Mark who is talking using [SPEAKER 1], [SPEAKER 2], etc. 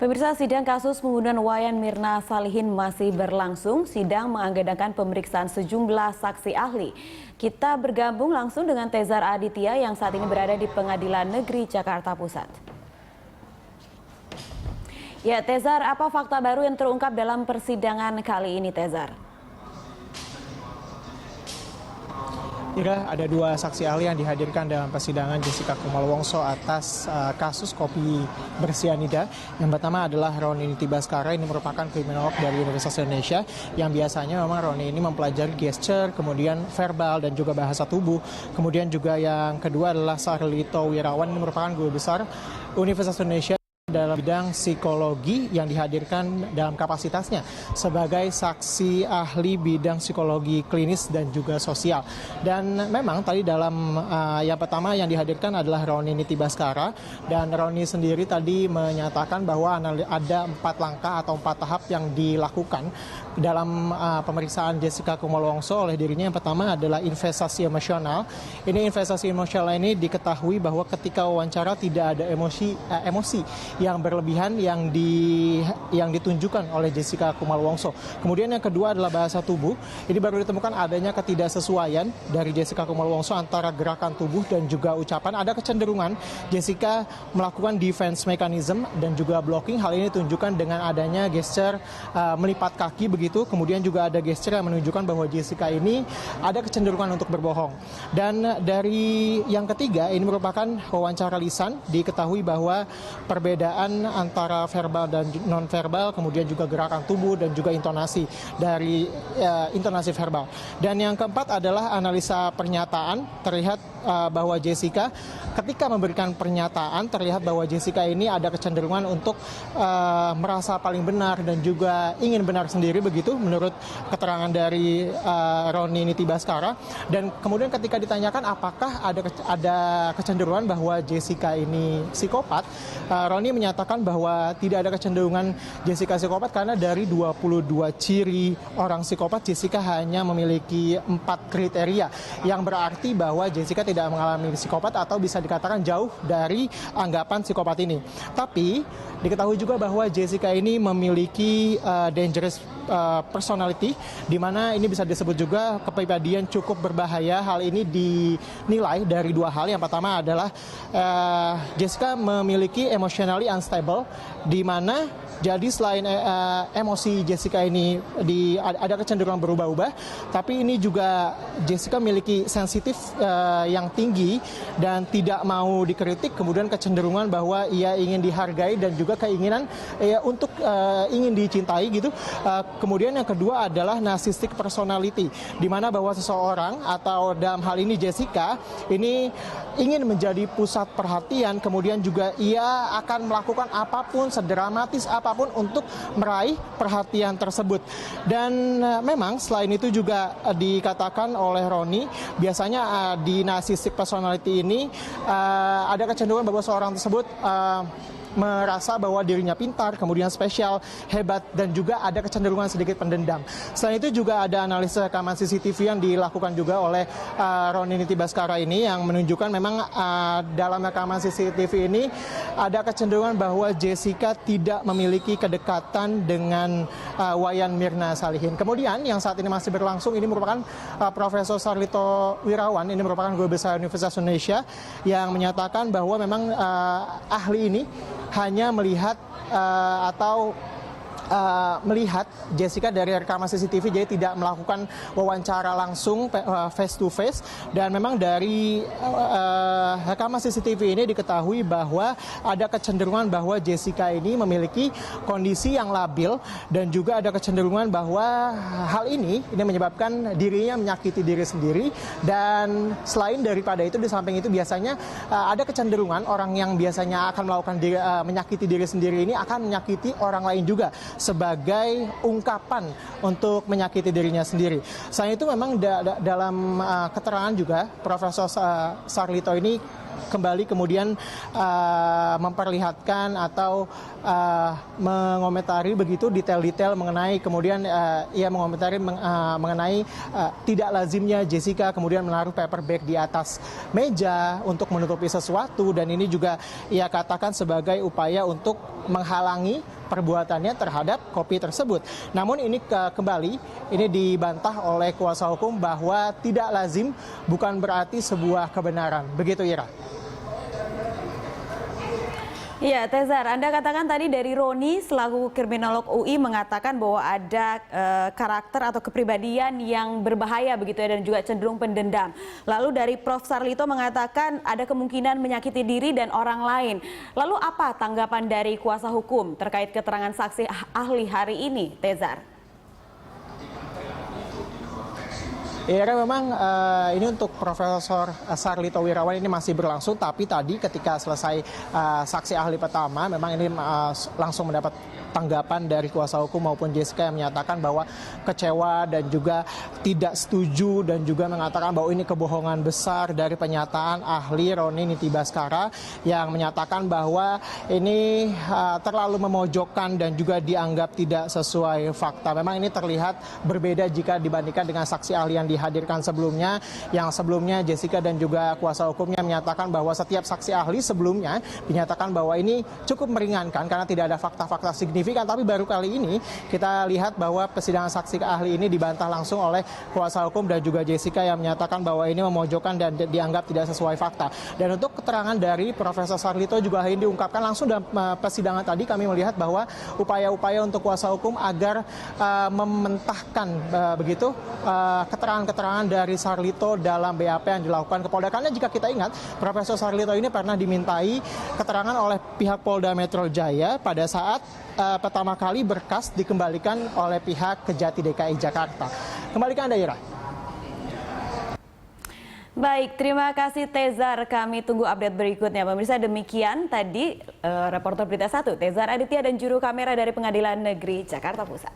[SPEAKER 1] Pemirsa, sidang kasus pembunuhan Wayan Mirna Salihin masih berlangsung. Sidang mengagendakan pemeriksaan sejumlah saksi ahli. Kita bergabung langsung dengan Tezar Aditya yang saat ini berada di Pengadilan Negeri Jakarta Pusat. Ya, Tezar, apa fakta baru yang terungkap dalam persidangan kali ini, Tezar?
[SPEAKER 2] Ira, ada dua saksi ahli yang dihadirkan dalam persidangan Jessica Kumalo Wongso atas kasus kopi bersianida. Yang pertama adalah Roni Niti Baskara, ini merupakan kriminolog dari Universitas Indonesia yang biasanya memang Roni ini mempelajari gesture, kemudian verbal dan juga bahasa tubuh. Kemudian juga yang kedua adalah Sarlito Wirawan, ini merupakan guru besar Universitas Indonesia dalam bidang psikologi yang dihadirkan dalam kapasitasnya sebagai saksi ahli bidang psikologi klinis dan juga sosial. Dan memang tadi dalam yang pertama yang dihadirkan adalah Roni Niti Baskara, dan Roni sendiri tadi menyatakan bahwa ada 4 langkah atau 4 tahap yang dilakukan dalam pemeriksaan Jessica Kumalo Wongso oleh dirinya. Yang pertama adalah investasi emosional. Ini investasi emosional ini diketahui bahwa ketika wawancara tidak ada emosi yang berlebihan yang ditunjukkan oleh Jessica Kumalo Wongso. Kemudian yang kedua adalah bahasa tubuh. Ini baru ditemukan adanya ketidaksesuaian dari Jessica Kumalo Wongso antara gerakan tubuh dan juga ucapan. Ada kecenderungan Jessica melakukan defense mechanism dan juga blocking. Hal ini ditunjukkan dengan adanya gesture melipat kaki begitu. Kemudian juga ada gesture yang menunjukkan bahwa Jessica ini ada kecenderungan untuk berbohong. Dan dari yang ketiga, ini merupakan wawancara lisan. Diketahui bahwa perbedaan antara verbal dan non-verbal, kemudian juga gerakan tubuh dan juga intonasi dari intonasi verbal. Dan yang keempat adalah analisa pernyataan. Terlihat bahwa Jessica ketika memberikan pernyataan, terlihat bahwa Jessica ini ada kecenderungan untuk merasa paling benar dan juga ingin benar sendiri begitu menurut keterangan dari Roni Niti Baskara. Dan kemudian ketika ditanyakan apakah ada kecenderungan bahwa Jessica ini psikopat, Roni menyatakan bahwa tidak ada kecenderungan Jessica psikopat karena dari 22 ciri orang psikopat, Jessica hanya memiliki 4 kriteria, yang berarti bahwa Jessica tidak mengalami psikopat atau bisa dikatakan jauh dari anggapan psikopat ini. Tapi diketahui juga bahwa Jessica ini memiliki dangerous personality, di mana ini bisa disebut juga kepribadian cukup berbahaya. Hal ini dinilai dari 2 hal. Yang pertama adalah Jessica memiliki emotionally unstable, di mana jadi selain emosi Jessica ini ada kecenderungan berubah-ubah, tapi ini juga Jessica memiliki sensitif yang tinggi dan tidak mau dikritik, kemudian kecenderungan bahwa ia ingin dihargai dan juga keinginan untuk ingin dicintai gitu. Kemudian yang kedua adalah narcissistic personality, di mana bahwa seseorang atau dalam hal ini Jessica ini ingin menjadi pusat perhatian, kemudian juga ia akan melakukan apapun, sedramatis apapun untuk meraih perhatian tersebut. Dan memang selain itu juga dikatakan oleh Roni, biasanya di narcissistic personality ini ada kecenderungan bahwa seorang tersebut merasa bahwa dirinya pintar, kemudian spesial, hebat, dan juga ada kecenderungan sedikit pendendam. Selain itu juga ada analisa rekaman CCTV yang dilakukan juga oleh Roni Niti Baskara ini, yang menunjukkan memang dalam rekaman CCTV ini ada kecenderungan bahwa Jessica tidak memiliki kedekatan dengan Wayan Mirna Salihin. Kemudian yang saat ini masih berlangsung ini merupakan Profesor Sarlito Wirawan, ini merupakan guru besar Universitas Indonesia, yang menyatakan bahwa memang ahli ini hanya melihat melihat Jessica dari rekaman CCTV, jadi tidak melakukan wawancara langsung face to face. Dan memang dari rekaman CCTV ini diketahui bahwa ada kecenderungan bahwa Jessica ini memiliki kondisi yang labil, dan juga ada kecenderungan bahwa hal ini menyebabkan dirinya menyakiti diri sendiri. Dan selain daripada itu, di samping itu biasanya ada kecenderungan orang yang biasanya akan melakukan menyakiti diri sendiri ini akan menyakiti orang lain juga, sebagai ungkapan untuk menyakiti dirinya sendiri. Selain itu memang dalam keterangan juga Profesor Sarlito ini kembali kemudian memperlihatkan atau mengomentari begitu detail-detail mengenai kemudian ia mengomentari mengenai tidak lazimnya Jessica kemudian menaruh paper bag di atas meja untuk menutupi sesuatu, dan ini juga ia katakan sebagai upaya untuk menghalangi perbuatannya terhadap kopi tersebut. Namun ini kembali ini dibantah oleh kuasa hukum bahwa tidak lazim bukan berarti sebuah kebenaran. Begitu, Ira.
[SPEAKER 1] Iya, Tezar, Anda katakan tadi dari Roni selaku kriminolog UI mengatakan bahwa ada karakter atau kepribadian yang berbahaya begitu ya dan juga cenderung pendendam. Lalu dari Prof. Sarlito mengatakan ada kemungkinan menyakiti diri dan orang lain. Lalu apa tanggapan dari kuasa hukum terkait keterangan saksi ahli hari ini, Tezar?
[SPEAKER 2] Ya, memang ini untuk Profesor Sarlito Wirawan ini masih berlangsung, tapi tadi ketika selesai saksi ahli pertama, memang ini langsung mendapat tanggapan dari kuasa hukum maupun Jessica yang menyatakan bahwa kecewa dan juga tidak setuju dan juga mengatakan bahwa ini kebohongan besar dari pernyataan ahli Roni Niti Baskara yang menyatakan bahwa ini terlalu memojokkan dan juga dianggap tidak sesuai fakta. Memang ini terlihat berbeda jika dibandingkan dengan saksi ahli yang dihadirkan sebelumnya, yang sebelumnya Jessica dan juga kuasa hukumnya menyatakan bahwa setiap saksi ahli sebelumnya dinyatakan bahwa ini cukup meringankan karena tidak ada fakta-fakta signifikan, tapi baru kali ini kita lihat bahwa persidangan saksi ahli ini dibantah langsung oleh kuasa hukum dan juga Jessica yang menyatakan bahwa ini memojokkan dan dianggap tidak sesuai fakta. Dan untuk keterangan dari Profesor Sarlito juga ini diungkapkan langsung dalam persidangan tadi, kami melihat bahwa upaya-upaya untuk kuasa hukum agar mementahkan begitu keterangan-keterangan dari Sarlito dalam BAP yang dilakukan ke Polda. Karena jika kita ingat, Profesor Sarlito ini pernah dimintai keterangan oleh pihak Polda Metro Jaya pada saat pertama kali berkas dikembalikan oleh pihak Kejati DKI Jakarta. Kembali ke Anda, Ira.
[SPEAKER 1] Baik, terima kasih Tezar. Kami tunggu update berikutnya. Pemirsa, demikian tadi reporter Berita 1, Tezar Aditya dan juru kamera dari Pengadilan Negeri Jakarta Pusat.